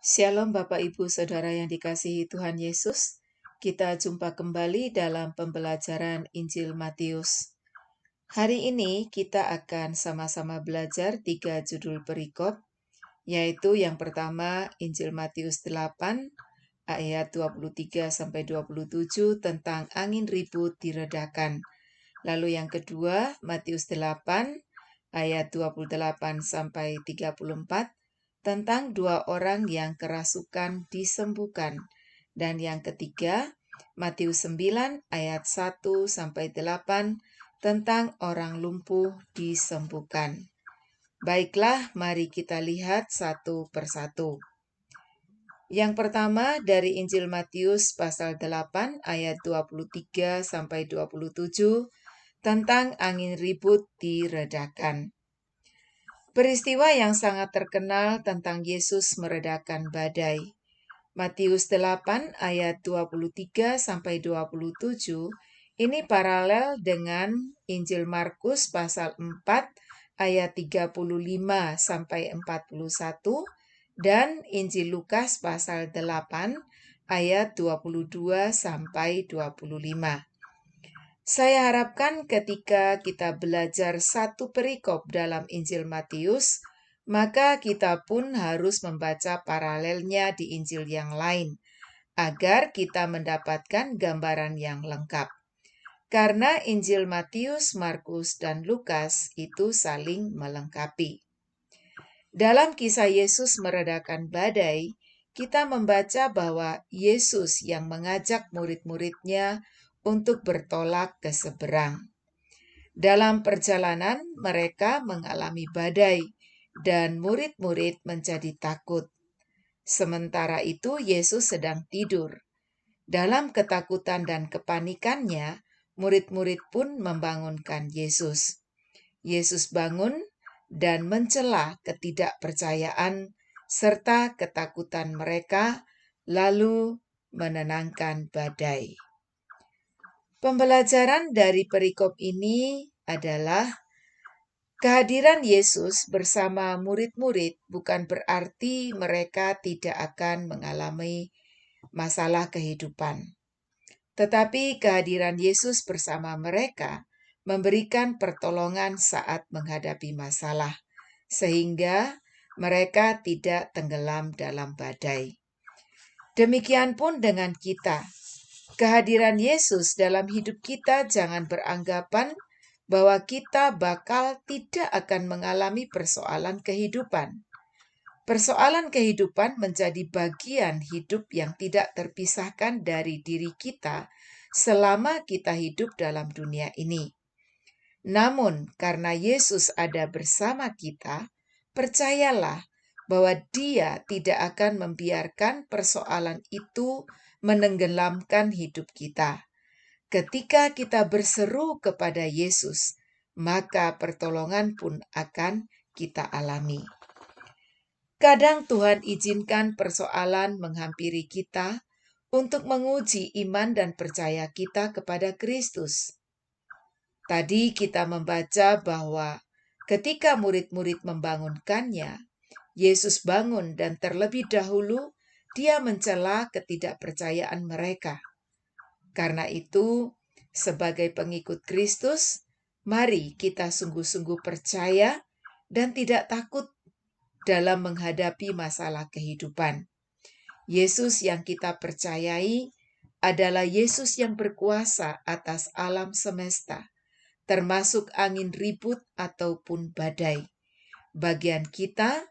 Shalom Bapak Ibu Saudara yang dikasihi Tuhan Yesus. Kita jumpa kembali dalam pembelajaran Injil Matius. Hari ini kita akan sama-sama belajar 3 judul perikop, yaitu yang pertama Injil Matius 8 ayat 23-27 tentang angin ribut diredakan. Lalu yang kedua Matius 8 ayat 28-34 tentang 2 orang yang kerasukan disembuhkan. Dan yang ketiga, Matius 9 ayat 1-8 tentang orang lumpuh disembuhkan. Baiklah, mari kita lihat satu persatu. Yang pertama dari Injil Matius pasal 8 ayat 23-27 tentang angin ribut diredakan. Peristiwa yang sangat terkenal tentang Yesus meredakan badai. Matius 8 ayat 23-27 ini paralel dengan Injil Markus pasal 4 ayat 35-41 dan Injil Lukas pasal 8 ayat 22-25. Saya harapkan ketika kita belajar satu perikop dalam Injil Matius, maka kita pun harus membaca paralelnya di Injil yang lain, agar kita mendapatkan gambaran yang lengkap. Karena Injil Matius, Markus, dan Lukas itu saling melengkapi. Dalam kisah Yesus meredakan badai, kita membaca bahwa Yesus yang mengajak murid-muridnya untuk bertolak ke seberang. Dalam perjalanan, mereka mengalami badai, dan murid-murid menjadi takut. Sementara itu, Yesus sedang tidur. Dalam ketakutan dan kepanikannya, murid-murid pun membangunkan Yesus. Yesus bangun dan mencela ketidakpercayaan serta ketakutan mereka, lalu menenangkan badai. Pembelajaran dari perikop ini adalah kehadiran Yesus bersama murid-murid bukan berarti mereka tidak akan mengalami masalah kehidupan. Tetapi kehadiran Yesus bersama mereka memberikan pertolongan saat menghadapi masalah, sehingga mereka tidak tenggelam dalam badai. Demikian pun dengan kita. Kehadiran Yesus dalam hidup kita jangan beranggapan bahwa kita bakal tidak akan mengalami persoalan kehidupan. Persoalan kehidupan menjadi bagian hidup yang tidak terpisahkan dari diri kita selama kita hidup dalam dunia ini. Namun, karena Yesus ada bersama kita, percayalah bahwa Dia tidak akan membiarkan persoalan itu menenggelamkan hidup kita. Ketika kita berseru kepada Yesus, maka pertolongan pun akan kita alami. Kadang Tuhan izinkan persoalan menghampiri kita untuk menguji iman dan percaya kita kepada Kristus. Tadi kita membaca bahwa ketika murid-murid membangunkannya, Yesus bangun dan terlebih dahulu Dia mencela ketidakpercayaan mereka. Karena itu, sebagai pengikut Kristus, mari kita sungguh-sungguh percaya dan tidak takut dalam menghadapi masalah kehidupan. Yesus yang kita percayai adalah Yesus yang berkuasa atas alam semesta, termasuk angin ribut ataupun badai. Bagian kita,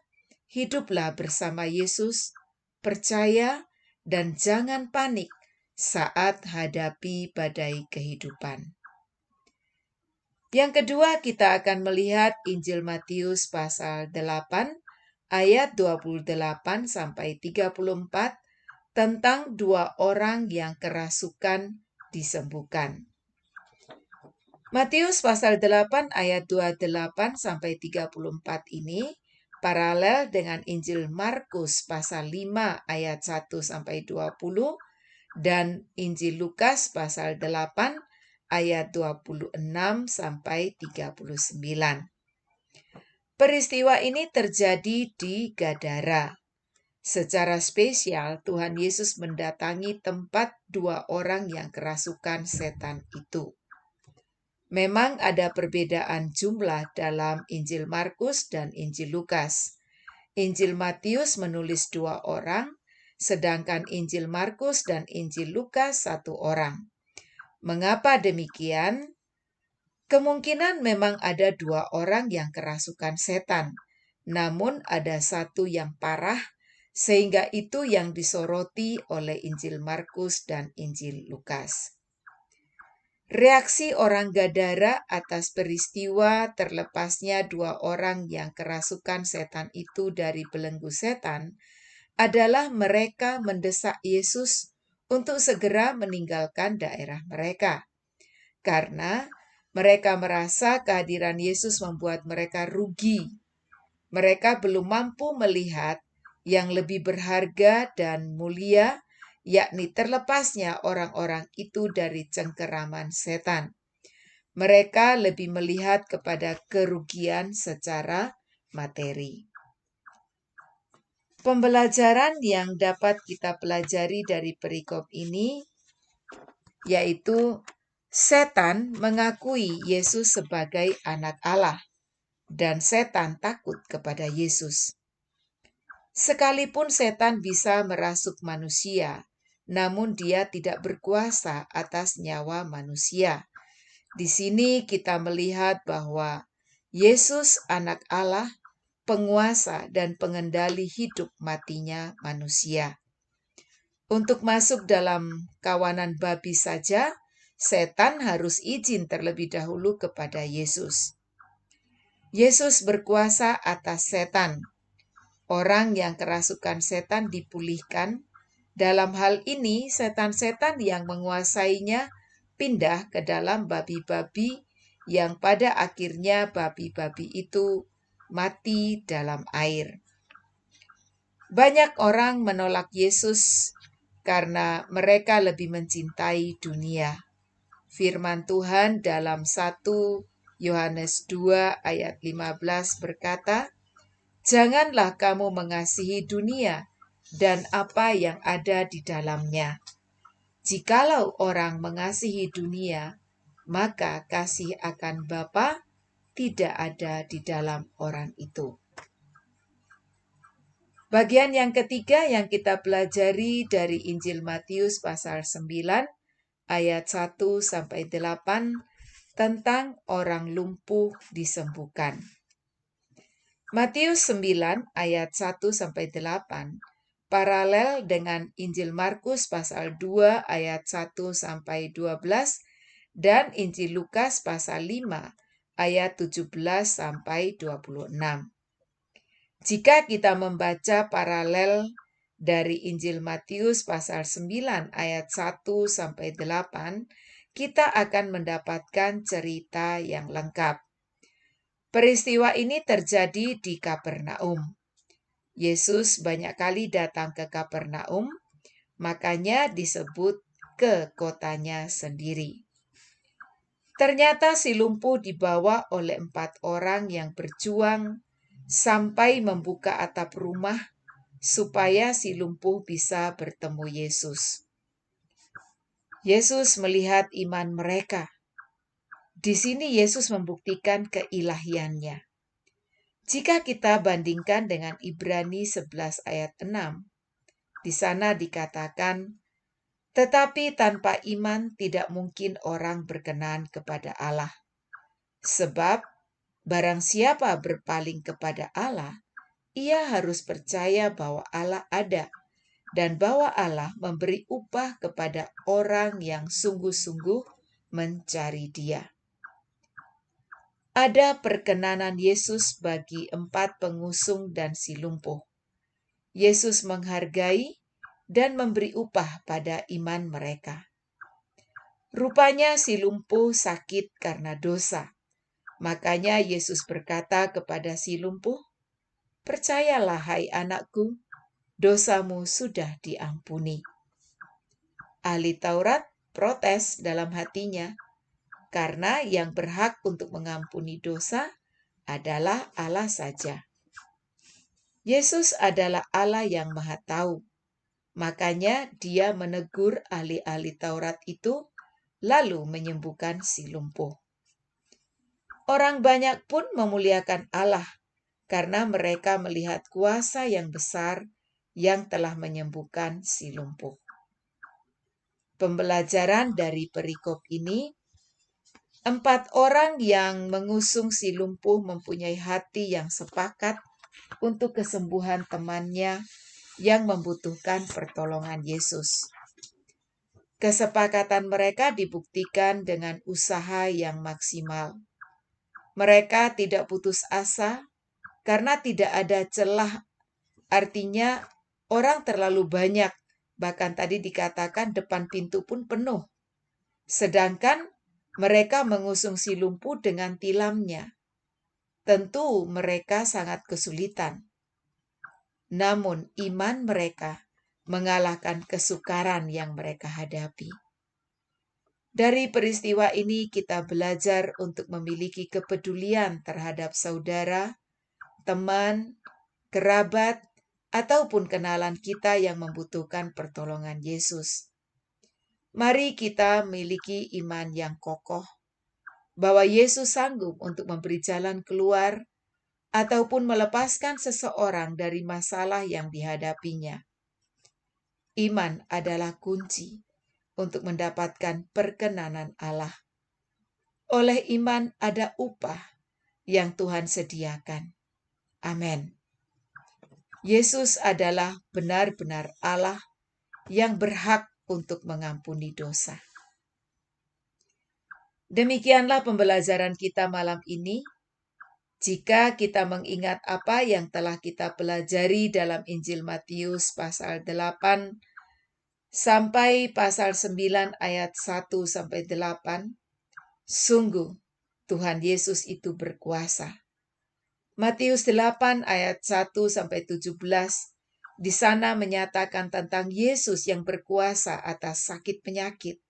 hiduplah bersama Yesus, percaya dan jangan panik saat hadapi badai kehidupan. Yang kedua, kita akan melihat Injil Matius pasal 8 ayat 28-34 tentang 2 orang yang kerasukan disembuhkan. Matius pasal 8 ayat 28-34 ini paralel dengan Injil Markus pasal 5 ayat 1-20 dan Injil Lukas pasal 8 ayat 26-39. Peristiwa ini terjadi di Gadara. Secara spesial, Tuhan Yesus mendatangi tempat 2 orang yang kerasukan setan itu. Memang ada perbedaan jumlah dalam Injil Markus dan Injil Lukas. Injil Matius menulis 2 orang, sedangkan Injil Markus dan Injil Lukas 1 orang. Mengapa demikian? Kemungkinan memang ada 2 orang yang kerasukan setan, namun ada 1 yang parah, sehingga itu yang disoroti oleh Injil Markus dan Injil Lukas. Reaksi orang Gadara atas peristiwa terlepasnya 2 orang yang kerasukan setan itu dari belenggu setan adalah mereka mendesak Yesus untuk segera meninggalkan daerah mereka. Karena mereka merasa kehadiran Yesus membuat mereka rugi. Mereka belum mampu melihat yang lebih berharga dan mulia, yakni terlepasnya orang-orang itu dari cengkeraman setan. Mereka lebih melihat kepada kerugian secara materi. Pembelajaran yang dapat kita pelajari dari perikop ini yaitu setan mengakui Yesus sebagai anak Allah dan setan takut kepada Yesus. Sekalipun setan bisa merasuk manusia, namun dia tidak berkuasa atas nyawa manusia. Di sini kita melihat bahwa Yesus anak Allah, penguasa dan pengendali hidup matinya manusia. Untuk masuk dalam kawanan babi saja, setan harus izin terlebih dahulu kepada Yesus. Yesus berkuasa atas setan. Orang yang kerasukan setan dipulihkan. Dalam hal ini, setan-setan yang menguasainya pindah ke dalam babi-babi yang pada akhirnya babi-babi itu mati dalam air. Banyak orang menolak Yesus karena mereka lebih mencintai dunia. Firman Tuhan dalam 1 Yohanes 2 ayat 15 berkata, "Janganlah kamu mengasihi dunia dan apa yang ada di dalamnya. Jikalau orang mengasihi dunia, maka kasih akan Bapa tidak ada di dalam orang itu." Bagian yang ketiga yang kita pelajari dari Injil Matius pasal 9 ayat 1-8 tentang orang lumpuh disembuhkan. Matius 9 ayat 1-8 paralel dengan Injil Markus pasal 2 ayat 1-12 dan Injil Lukas pasal 5 ayat 17-26. Jika kita membaca paralel dari Injil Matius pasal 9 ayat 1-8, kita akan mendapatkan cerita yang lengkap. Peristiwa ini terjadi di Kapernaum. Yesus banyak kali datang ke Kapernaum, makanya disebut ke kotanya sendiri. Ternyata si lumpuh dibawa oleh 4 orang yang berjuang sampai membuka atap rumah supaya si lumpuh bisa bertemu Yesus. Yesus melihat iman mereka. Di sini Yesus membuktikan keilahiannya. Jika kita bandingkan dengan Ibrani 11 ayat 6, di sana dikatakan, "Tetapi tanpa iman tidak mungkin orang berkenan kepada Allah. Sebab barang siapa berpaling kepada Allah, ia harus percaya bahwa Allah ada dan bahwa Allah memberi upah kepada orang yang sungguh-sungguh mencari Dia." Ada perkenanan Yesus bagi 4 pengusung dan si lumpuh. Yesus menghargai dan memberi upah pada iman mereka. Rupanya si lumpuh sakit karena dosa. Makanya Yesus berkata kepada si lumpuh, "Percayalah hai anakku, dosamu sudah diampuni." Ahli Taurat protes dalam hatinya, karena yang berhak untuk mengampuni dosa adalah Allah saja. Yesus adalah Allah yang Maha Tahu. Makanya dia menegur ahli-ahli Taurat itu, lalu menyembuhkan si lumpuh. Orang banyak pun memuliakan Allah karena mereka melihat kuasa yang besar yang telah menyembuhkan si lumpuh. Pembelajaran dari perikop ini, 4 orang yang mengusung si lumpuh mempunyai hati yang sepakat untuk kesembuhan temannya yang membutuhkan pertolongan Yesus. Kesepakatan mereka dibuktikan dengan usaha yang maksimal. Mereka tidak putus asa karena tidak ada celah, artinya orang terlalu banyak, bahkan tadi dikatakan depan pintu pun penuh. Sedangkan mereka mengusung si lumpuh dengan tilamnya. Tentu mereka sangat kesulitan. Namun iman mereka mengalahkan kesukaran yang mereka hadapi. Dari peristiwa ini kita belajar untuk memiliki kepedulian terhadap saudara, teman, kerabat, ataupun kenalan kita yang membutuhkan pertolongan Yesus. Mari kita miliki iman yang kokoh, bahwa Yesus sanggup untuk memberi jalan keluar ataupun melepaskan seseorang dari masalah yang dihadapinya. Iman adalah kunci untuk mendapatkan perkenanan Allah. Oleh iman ada upah yang Tuhan sediakan. Amin. Yesus adalah benar-benar Allah yang berhak untuk mengampuni dosa. Demikianlah pembelajaran kita malam ini. Jika kita mengingat apa yang telah kita pelajari dalam Injil Matius pasal 8 sampai pasal 9 ayat 1 sampai 8, sungguh Tuhan Yesus itu berkuasa. Matius 8 ayat 1 sampai 17, di sana menyatakan tentang Yesus yang berkuasa atas sakit penyakit.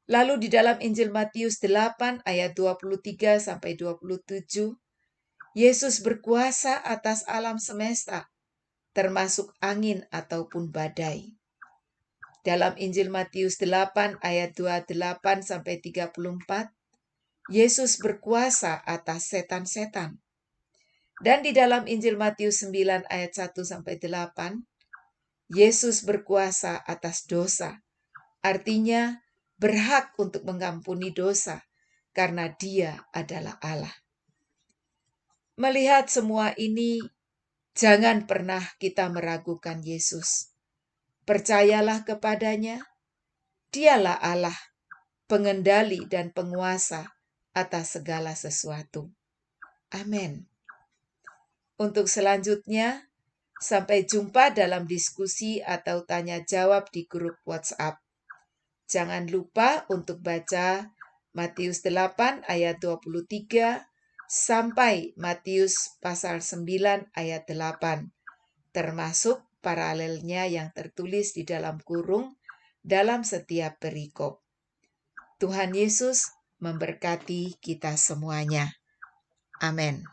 Lalu di dalam Injil Matius 8 ayat 23 sampai 27, Yesus berkuasa atas alam semesta, termasuk angin ataupun badai. Dalam Injil Matius 8 ayat 28 sampai 34, Yesus berkuasa atas setan-setan. Dan di dalam Injil Matius 9 ayat 1 sampai 8, Yesus berkuasa atas dosa. Artinya berhak untuk mengampuni dosa karena Dia adalah Allah. Melihat semua ini, jangan pernah kita meragukan Yesus. Percayalah kepadanya, Dialah Allah, pengendali dan penguasa atas segala sesuatu. Amin. Untuk selanjutnya, sampai jumpa dalam diskusi atau tanya jawab di grup WhatsApp. Jangan lupa untuk baca Matius 8 ayat 23 sampai Matius pasal 9 ayat 8, termasuk paralelnya yang tertulis di dalam kurung dalam setiap perikop. Tuhan Yesus memberkati kita semuanya. Amin.